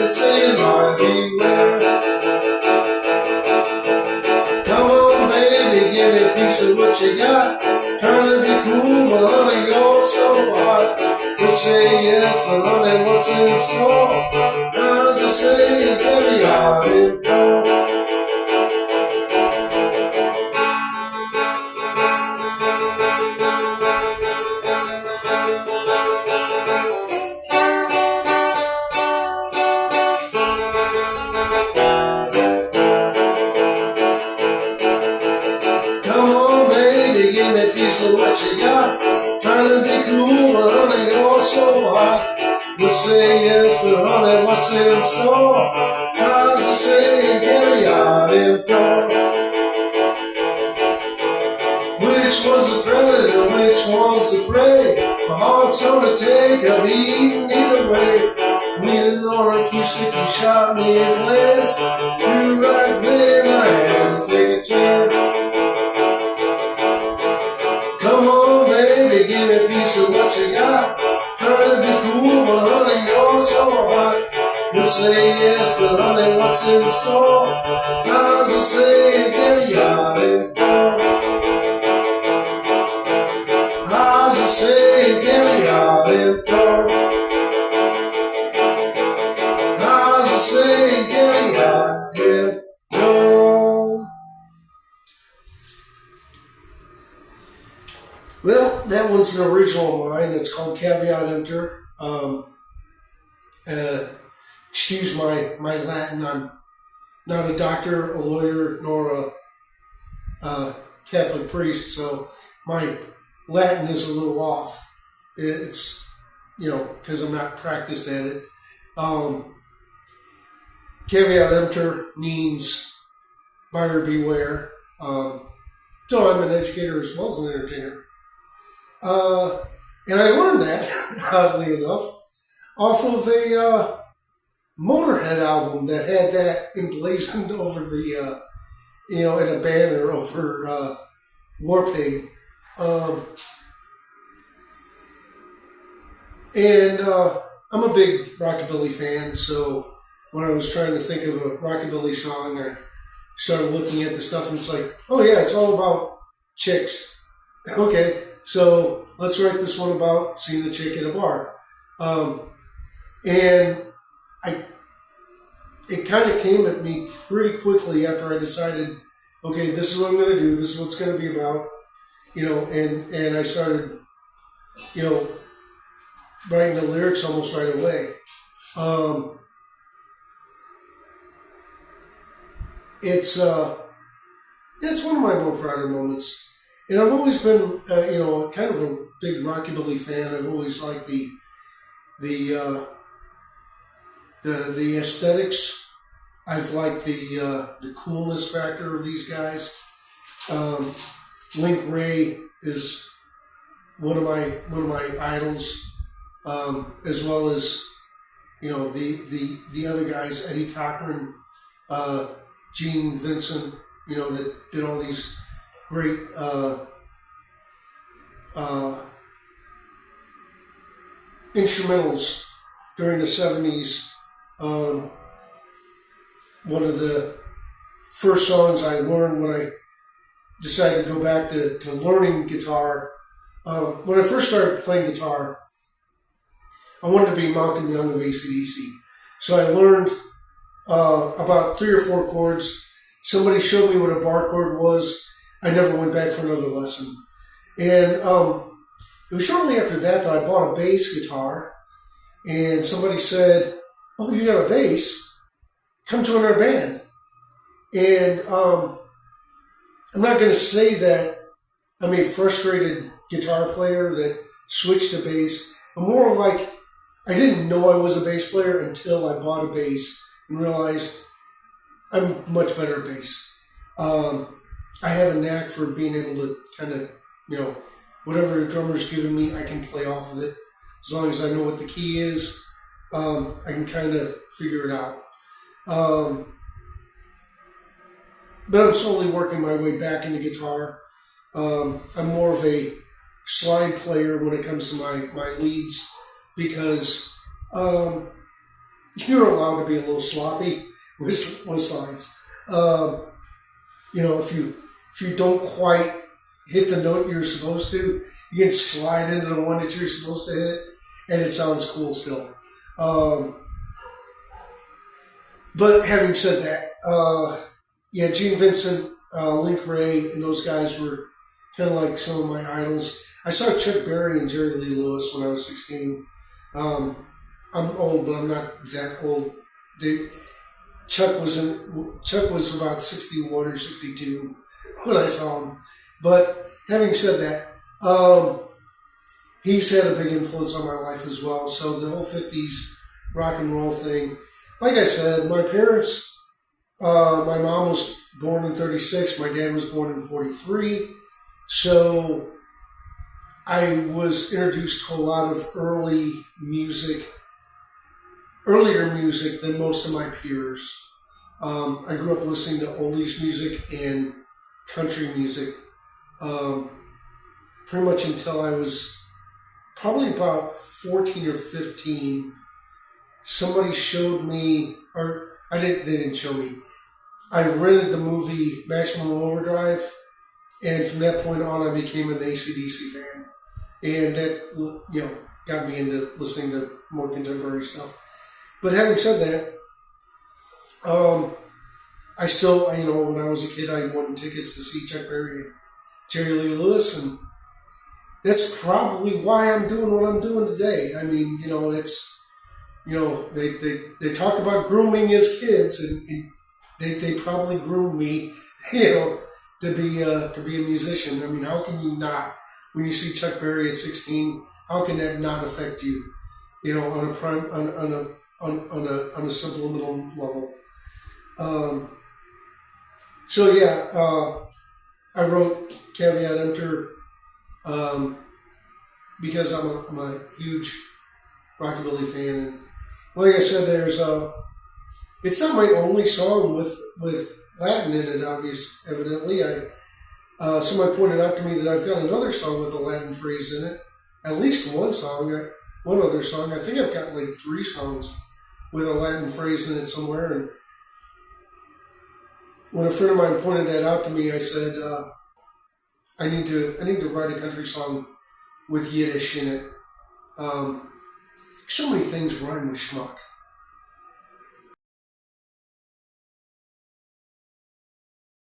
it's everywhere. Come on, baby, give me a piece of what you got. Trying to be cool, but honey, you're so hot. Don't say yes, but honey, what's in store? As I say, baby, out it goes. So what you got? Trying to be cool, but honey, you're so hot. Would say yes, but honey, what's in store? As I say, get me out of door. Which one's a predator? Which one's a prey? My heart's gonna take a beating either way. Leaning on a acoustic, you shot me a glance. You right then, I had to take a chance. Come on, baby, give me a piece of what you got. Trying to be cool, but honey, you're so hot. You say yes, but honey, what's in store? As I say, get me out of door. As I say, get me out of door. As I say, get me out of door. Well, that one's an original of mine. It's called Caveat Emptor. Excuse my Latin. I'm not a doctor, a lawyer, nor a Catholic priest, so my Latin is a little off. It's, because I'm not practiced at it. Caveat Emptor means buyer beware. So I'm an educator as well as an entertainer. And I learned that, oddly enough, off of a Motorhead album that had that emblazoned over the, in a banner over Warpig. And I'm a big rockabilly fan, so when I was trying to think of a rockabilly song, I started looking at the stuff and it's like, oh yeah, it's all about chicks. Okay. So let's write this one about seeing a chick at a bar. And it kind of came at me pretty quickly after I decided, okay, this is what I'm going to do. This is what it's going to be about, and I started, writing the lyrics almost right away. It's one of my more prouder moments. And I've always been, kind of a big rockabilly fan. I've always liked the aesthetics. I've liked the coolness factor of these guys. Link Ray is one of my idols, as well as the other guys, Eddie Cochran, Gene Vincent, that did all these great instrumentals during the 70s. One of the first songs I learned when I decided to go back to learning guitar. When I first started playing guitar, I wanted to be Malcolm Young of AC/DC. So I learned about 3 or 4 chords. Somebody showed me what a bar chord was. I never went back for another lesson. And it was shortly after that I bought a bass guitar. And somebody said, oh, you got a bass? Come join our band. And I'm not going to say that I'm a frustrated guitar player that switched to bass. I'm more like I didn't know I was a bass player until I bought a bass and realized I'm much better at bass. I have a knack for being able to kind of, whatever the drummer's giving me, I can play off of it. As long as I know what the key is, I can kind of figure it out. But I'm slowly working my way back into guitar. I'm more of a slide player when it comes to my leads because you're allowed to be a little sloppy with signs. If you don't quite hit the note you're supposed to, you can slide into the one that you're supposed to hit, and it sounds cool still. But having said that, Gene Vincent, Link Ray, and those guys were kind of like some of my idols. I saw Chuck Berry and Jerry Lee Lewis when I was 16. I'm old, but I'm not that old. Chuck was about 61 or 62 when I saw him. But having said that, he's had a big influence on my life as well. So the whole 50s rock and roll thing. Like I said, my parents, my mom was born in 36, my dad was born in 43. So I was introduced to a lot of earlier music than most of my peers. I grew up listening to oldies music and country music pretty much until I was probably about 14 or 15. Somebody showed me, or they didn't show me. I rented the movie Maximum Overdrive, and from that point on, I became an AC/DC fan, and that got me into listening to more contemporary stuff. But having said that, I still, when I was a kid, I won tickets to see Chuck Berry and Jerry Lee Lewis, and that's probably why I'm doing what I'm doing today. I mean, they talk about grooming as kids, and they probably groomed me, to be a musician. I mean, how can you not, when you see Chuck Berry at 16, how can that not affect you, on a subliminal level? I wrote Caveat Emptor because I'm a huge rockabilly fan, and like I said, it's not my only song with Latin in it. Evidently, somebody pointed out to me that I've got another song with a Latin phrase in it. At least one other song. I think I've got like 3 songs with a Latin phrase in it somewhere. And when a friend of mine pointed that out to me, I said, I need to write a country song with Yiddish in it. So many things rhyme with schmuck.